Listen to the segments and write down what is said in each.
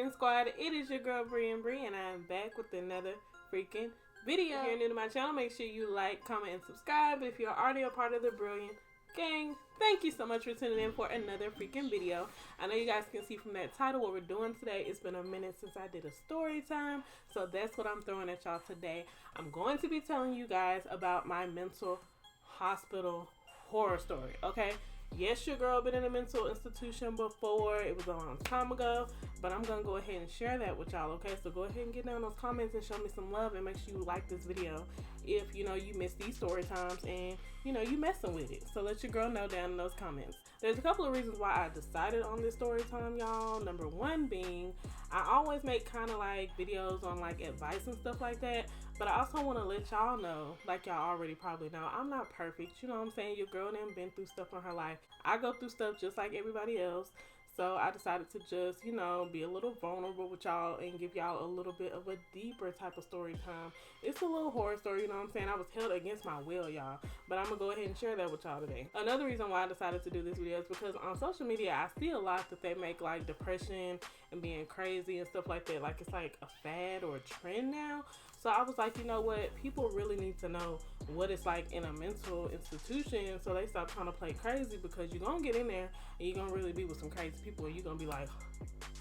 Gang Squad? It is your girl Bree, and I'm back with another freaking video. If you're new to my channel, make sure you like, comment, and subscribe. If you're already a part of the brilliant gang, thank you so much for tuning in for another freaking video. I know you guys can see from that title what we're doing today. It's been a minute since I did a story time, so that's what I'm throwing at y'all today. I'm going to be telling you guys about my mental hospital horror story, okay? Yes, your girl been in a mental institution before. It was a long time ago, but I'm gonna go ahead and share that with y'all, okay? So go ahead and get down those comments and show me some love, and make sure you like this video if you know you missed these story times and you know you messing with it. So let your girl know down in those comments. There's a couple of reasons why I decided on this story time, y'all. Number one being, I always make kind of like videos on like advice and stuff like that, but I also want to let y'all know, like y'all already probably know, I'm not perfect. You know what I'm saying? Your girl done been through stuff in her life. I go through stuff just like everybody else. So I decided to just, you know, be a little vulnerable with y'all and give y'all a little bit of a deeper type of story time. It's a little horror story, you know what I'm saying? I was held against my will, y'all. But I'm going to go ahead and share that with y'all today. Another reason why I decided to do this video is because on social media, I see a lot that they make like depression and being crazy and stuff like that. Like it's like a fad or a trend now. So I was like, you know what? People really need to know what it's like in a mental institution, so they stop trying to play crazy, because you're going to get in there and you're going to really be with some crazy people and you're going to be like,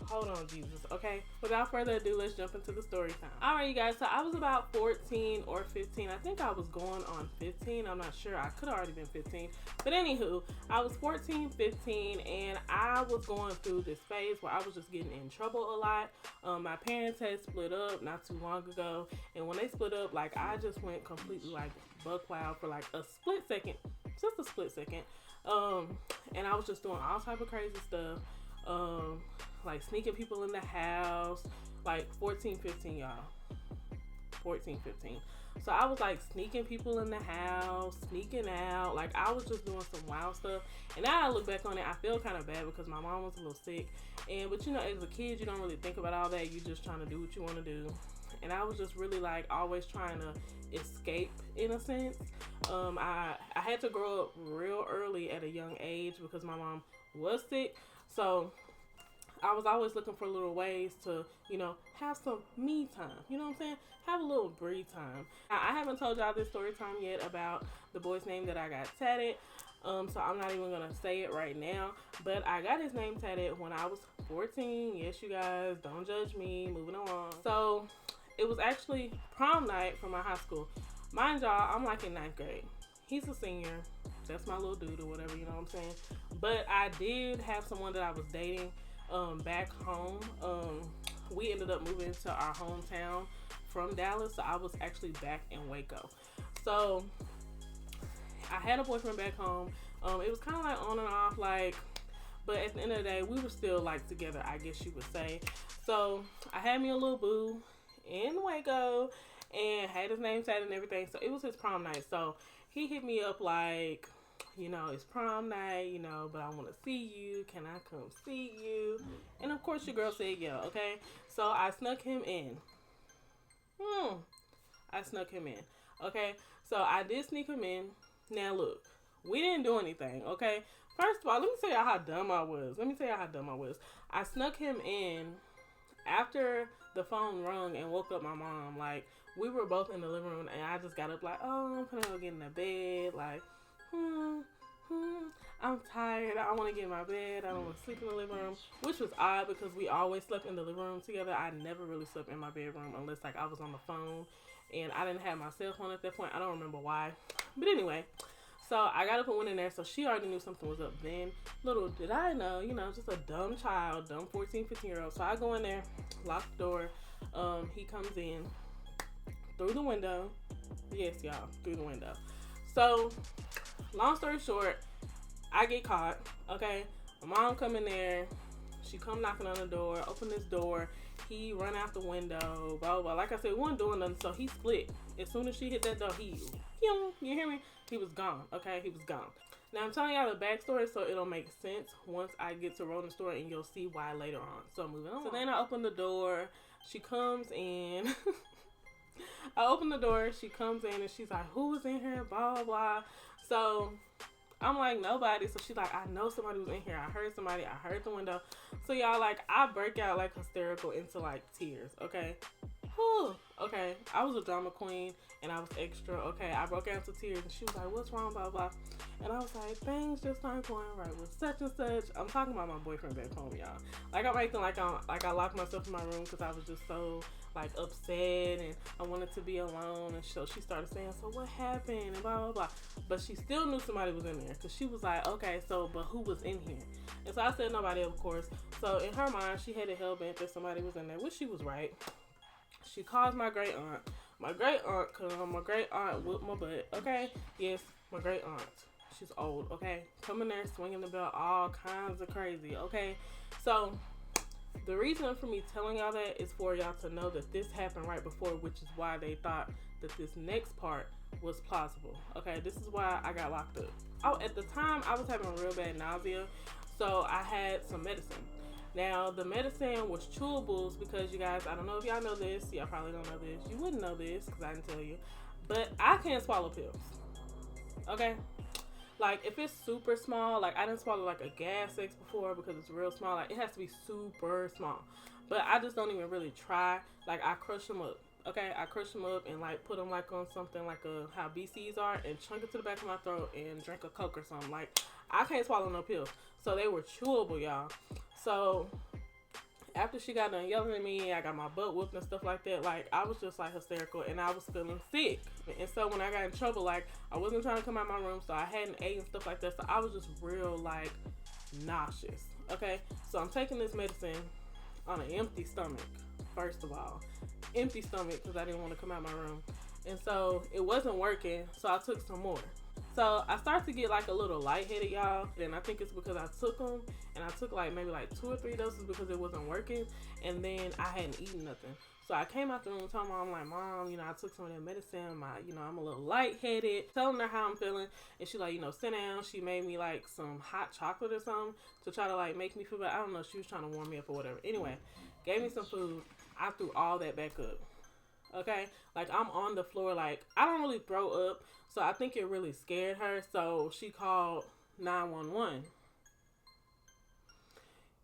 hold on, Jesus, okay? Without further ado, let's jump into the story time. All right, you guys, so I was about 14 or 15. I think I was going on 15. I'm not sure. I could have already been 15. But anywho, I was 14, 15, and I was going through this phase where I was just getting in trouble a lot. My parents had split up not too long ago, and when they split up, like, I just went completely like buck wild for like a split second, just a split second. And I was just doing all type of crazy stuff, like sneaking people in the house, like 14, 15, y'all. 14, 15. So I was like sneaking people in the house, sneaking out. Like I was just doing some wild stuff. And now I look back on it, I feel kind of bad because my mom was a little sick. But you know, as a kid, you don't really think about all that. You're just trying to do what you want to do. And I was just really like always trying to escape in a sense. I had to grow up real early at a young age because my mom was sick. So I was always looking for little ways to, you know, have some me time. You know what I'm saying? Have a little breathe time. Now, I haven't told y'all this story time yet about the boy's name that I got tatted. So I'm not even going to say it right now. But I got his name tatted when I was 14. Yes, you guys, don't judge me. Moving along. So it was actually prom night for my high school. Mind y'all, I'm like in 9th grade. He's a senior. That's my little dude or whatever, you know what I'm saying? But I did have someone that I was dating back home. We ended up moving to our hometown from Dallas, so I was actually back in Waco. So I had a boyfriend back home. It was kind of like on and off, like, but at the end of the day, we were still like together, I guess you would say. So I had me a little boo in Waco and had his name tatted and everything. So it was his prom night. So he hit me up like, you know, it's prom night, you know, but I want to see you. Can I come see you? And of course your girl said yeah, okay? So I snuck him in. I snuck him in, okay? So I did sneak him in. Now look, we didn't do anything, okay? First of all, let me tell y'all how dumb I was. I snuck him in after the phone rung and woke up my mom. Like, we were both in the living room, and I just got up like, oh, I'm gonna go get in the bed. Like, I'm tired. I want to get in my bed. I don't want to sleep in the living room, which was odd because we always slept in the living room together. I never really slept in my bedroom unless like I was on the phone, and I didn't have my cell phone at that point. I don't remember why, but anyway. So I got up and went in there. So she already knew something was up then. Little did I know, you know, just a dumb child, dumb 14, 15-year-old. So I go in there, lock the door. He comes in through the window. Yes, y'all, through the window. So long story short, I get caught, okay? My mom come in there. She come knocking on the door, open this door. He run out the window, blah, blah. Like I said, we wasn't doing nothing, so he split. As soon as she hit that door, you hear me? He was gone, okay? He was gone. Now, I'm telling y'all the backstory so it'll make sense once I get to Roland's story, and you'll see why later on. So, moving on. So, then I open the door. She comes in. I open the door. She comes in, and she's like, who is in here? Blah, blah, blah. So, I'm like, nobody. So she's like, I know somebody was in here. I heard somebody. I heard the window. So y'all, like, I break out like hysterical into like tears. Okay. Whew. Okay. I was a drama queen and I was extra. Okay. I broke out into tears and she was like, what's wrong? Blah, blah. And I was like, things just aren't going right with such and such. I'm talking about my boyfriend back home, y'all. Like, I'm acting like I locked myself in my room because I was just so like upset and I wanted to be alone. And so she started saying, so what happened? And blah, blah, blah. But she still knew somebody was in there because she was like, okay, so, but who was in here? And so I said nobody, of course. So in her mind, she had it hell bent that somebody was in there, which she was right. She calls my great aunt. My great aunt come. My great aunt whooped my butt. Okay? Yes, my great aunt. She's old. Okay? Coming there, swinging the belt, all kinds of crazy. Okay? So the reason for me telling y'all that is for y'all to know that this happened right before, which is why they thought that this next part was plausible. Okay? This is why I got locked up. Oh, at the time, I was having real bad nausea, so I had some medicine. Now, the medicine was chewables because, you guys, I don't know if y'all know this. Y'all probably don't know this. You wouldn't know this because I didn't tell you. But I can't swallow pills. Okay? Like, if it's super small, like, I didn't swallow, like, a gas X before because it's real small. Like, it has to be super small. But I just don't even really try. Like, I crush them up. Okay? I crush them up and, like, put them, like, on something like how BCs are and chunk it to the back of my throat and drink a Coke or something. Like, I can't swallow no pills. So, they were chewable, y'all. So, after she got done yelling at me, I got my butt whooped and stuff like that. Like, I was just, like, hysterical, and I was feeling sick. And so, when I got in trouble, like, I wasn't trying to come out of my room, so I hadn't ate and stuff like that. So, I was just real, like, nauseous. Okay? So, I'm taking this medicine on an empty stomach, first of all. Empty stomach, because I didn't want to come out of my room. And so, it wasn't working, so I took some more. So I started to get like a little lightheaded, y'all. And I think it's because I took them and I took like maybe like 2 or 3 doses because it wasn't working. And then I hadn't eaten nothing. So I came out the room and told Mom, like, Mom, I took some of that medicine. I'm a little lightheaded. Telling her how I'm feeling. And she like, sit down. She made me like some hot chocolate or something to try to like make me feel better. I don't know. She was trying to warm me up or whatever. Anyway, gave me some food. I threw all that back up. Okay? Like, I'm on the floor. Like, I don't really throw up. So I think it really scared her. So she called 911.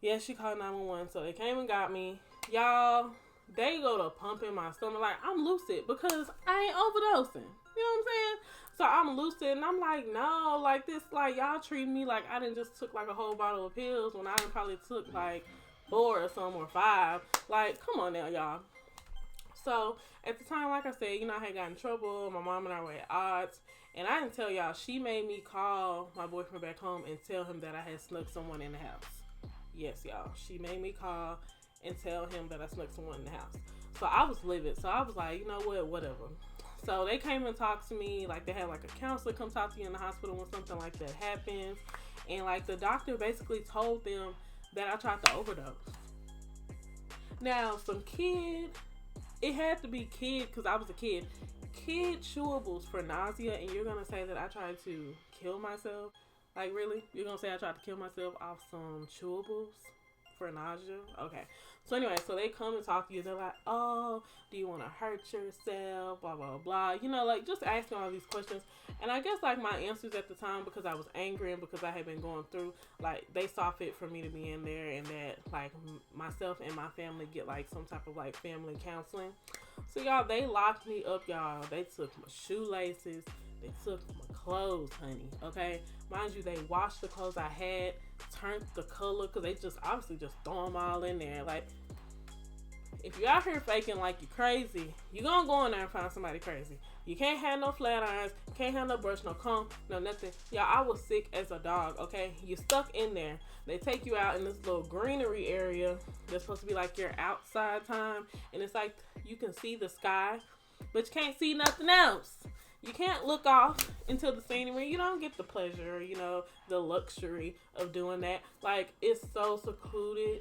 Yeah, she called 911. So they came and got me. Y'all, they go to pumping my stomach. Like, I'm lucid because I ain't overdosing. You know what I'm saying? So I'm lucid and I'm like, no, like this, like y'all treat me like I didn't just took like a whole bottle of pills when I done probably took like 4 or some or 5. Like, come on now, y'all. So, at the time, like I said, I had gotten in trouble. My mom and I were at odds. And I didn't tell y'all, she made me call my boyfriend back home and tell him that I had snuck someone in the house. Yes, y'all. She made me call and tell him that I snuck someone in the house. So, I was livid. So, I was like, you know what, whatever. So, they came and talked to me. Like, they had, like, a counselor come talk to you in the hospital when something like that happens. And, like, the doctor basically told them that I tried to overdose. Now, some kid... It had to be kid because I was a kid. Kid chewables for nausea, and you're going to say that I tried to kill myself? Like, really? You're going to say I tried to kill myself off some chewables for nausea? Okay. So, anyway, so they come and talk to you. They're like, oh, do you want to hurt yourself? Blah, blah, blah. Like, just asking all these questions. And I guess, like, my answers at the time, because I was angry and because I had been going through, like, they saw fit for me to be in there and that, like, myself and my family get, like, some type of, like, family counseling. So, y'all, they locked me up, y'all. They took my shoelaces. They took my clothes, honey, okay? Mind you, they washed the clothes I had, turned the color, because they just obviously just throw them all in there. Like, if you're out here faking like you're crazy, you're going to go in there and find somebody crazy. You can't have no flat irons, can't have no brush, no comb, no nothing. Y'all, I was sick as a dog, okay? You're stuck in there. They take you out in this little greenery area that's supposed to be like your outside time, and it's like you can see the sky, but you can't see nothing else. You can't look off into the scenery. You don't get the pleasure, the luxury of doing that. Like, it's so secluded.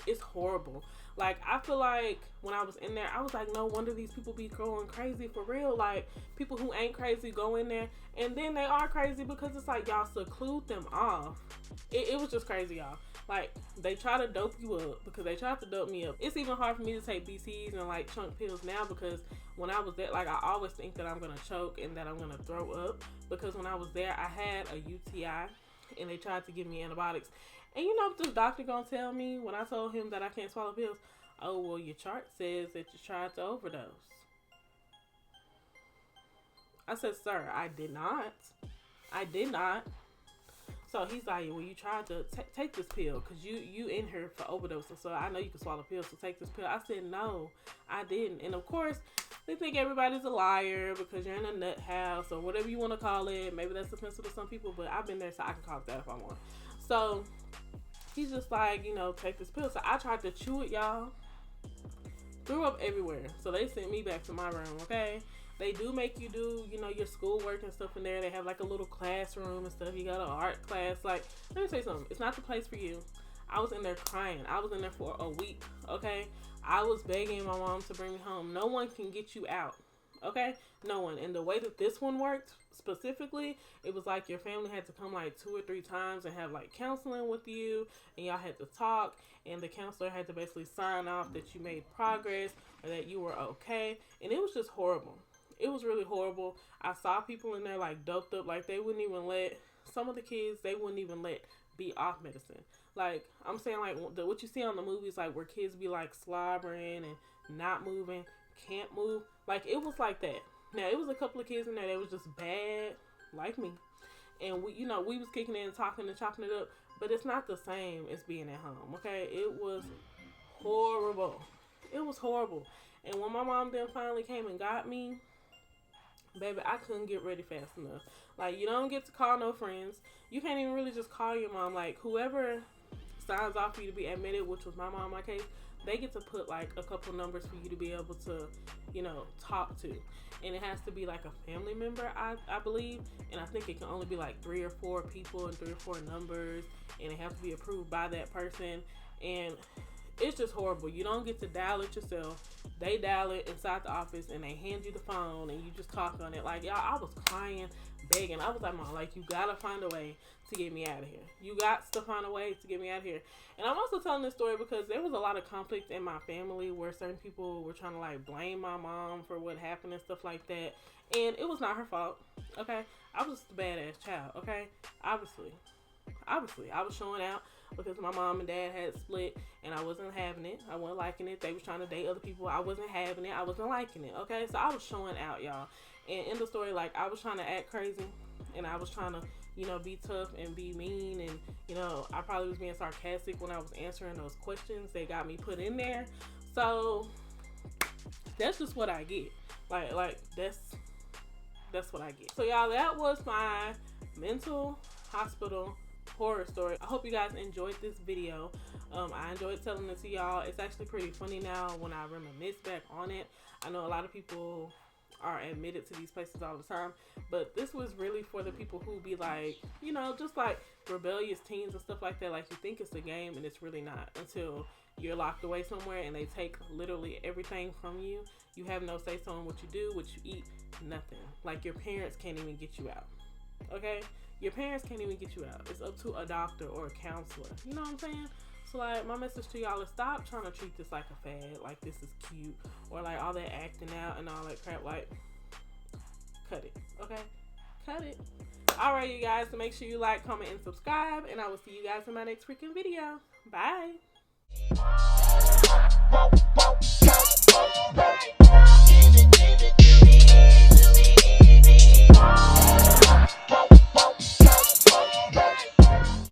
it's horrible. Like, I feel like when I was in there, I was like, no wonder these people be going crazy for real. Like, people who ain't crazy go in there, and then they are crazy because it's like y'all seclude them off. It was just crazy, y'all. Like, they try to dope you up because they tried to dope me up. It's even hard for me to take BCs and, like, chunk pills now because when I was there, like, I always think that I'm going to choke and that I'm going to throw up because when I was there, I had a UTI and they tried to give me antibiotics. And you know what this doctor gonna tell me when I told him that I can't swallow pills? Oh, well, your chart says that you tried to overdose. I said, sir, I did not. I did not. So he's like, well, you tried to take this pill because you in here for overdosing. So I know you can swallow pills, so take this pill. I said, no, I didn't. And of course, they think everybody's a liar because you're in a nut house or whatever you want to call it. Maybe that's offensive to some people, but I've been there, so I can call it that if I want. So he's just like, you know, take this pill. So I tried to chew it, y'all. Threw up everywhere. So they sent me back to my room, okay? They do make you do, you know, your schoolwork and stuff in there. They have like a little classroom and stuff. You got an art class. Like, let me say something. It's not the place for you. I was in there crying. I was in there for a week, okay? I was begging my mom to bring me home. No one can get you out, okay? No one. And the way that this one worked specifically, it was like your family had to come like 2 or 3 times and have like counseling with you, and y'all had to talk, and the counselor had to basically sign off that you made progress or that you were okay. And it was just horrible. It was really horrible. I saw people in there like doped up, like they wouldn't even let some of the kids, they wouldn't even let be off medicine. Like, I'm saying, like, what you see on the movies, like, where kids be, like, slobbering and not moving, can't move. Like, it was like that. Now, it was a couple of kids in there that was just bad, like me. And, we, you know, we was kicking in and talking and chopping it up. But it's not the same as being at home, okay? It was horrible. It was horrible. And when my mom then finally came and got me, baby, I couldn't get ready fast enough. Like, you don't get to call no friends. You can't even really just call your mom. Like, whoever signs off for you to be admitted, which was my mom in my case, they get to put like a couple numbers for you to be able to, you know, talk to. And it has to be like a family member, I believe. And I think it can only be like 3 or 4 people and 3 or 4 numbers. And it has to be approved by that person. And it's just horrible. You don't get to dial it yourself. They dial it inside the office and they hand you the phone and you just talk on it. Like, y'all, I was crying, begging. I was like, Mom, like, you gotta find a way to get me out of here. You got to find a way to get me out of here. And I'm also telling this story because there was a lot of conflict in my family where certain people were trying to like blame my mom for what happened and stuff like that. And it was not her fault, okay? I was just a badass child, okay? Obviously, I was showing out because my mom and dad had split and I wasn't having it. I wasn't liking it. They was trying to date other people. I wasn't having it. I wasn't liking it, okay? So I was showing out, y'all. And in the story, like, I was trying to act crazy and I was trying to, you know, be tough and be mean. And, you know, I probably was being sarcastic when I was answering those questions they got me put in there. So that's just what I get. Like that's what I get. So y'all, that was my mental hospital horror story. I hope you guys enjoyed this video. I enjoyed telling it to y'all. It's actually pretty funny now when I reminisce back on it. I know a lot of people are admitted to these places all the time, but this was really for the people who be like, you know, just like rebellious teens and stuff like that. Like, you think it's a game and it's really not until you're locked away somewhere and they take literally everything from you. You have no say so in what you do, what you eat, nothing. Like, your parents can't even get you out, okay? Your parents can't even get you out. It's up to a doctor or a counselor. You know what I'm saying? So, like, my message to y'all is stop trying to treat this like a fad, like this is cute, or like all that acting out and all that crap. Like, cut it, okay? Cut it. All right, you guys, so make sure you like, comment, and subscribe, and I will see you guys in my next freaking video. Bye.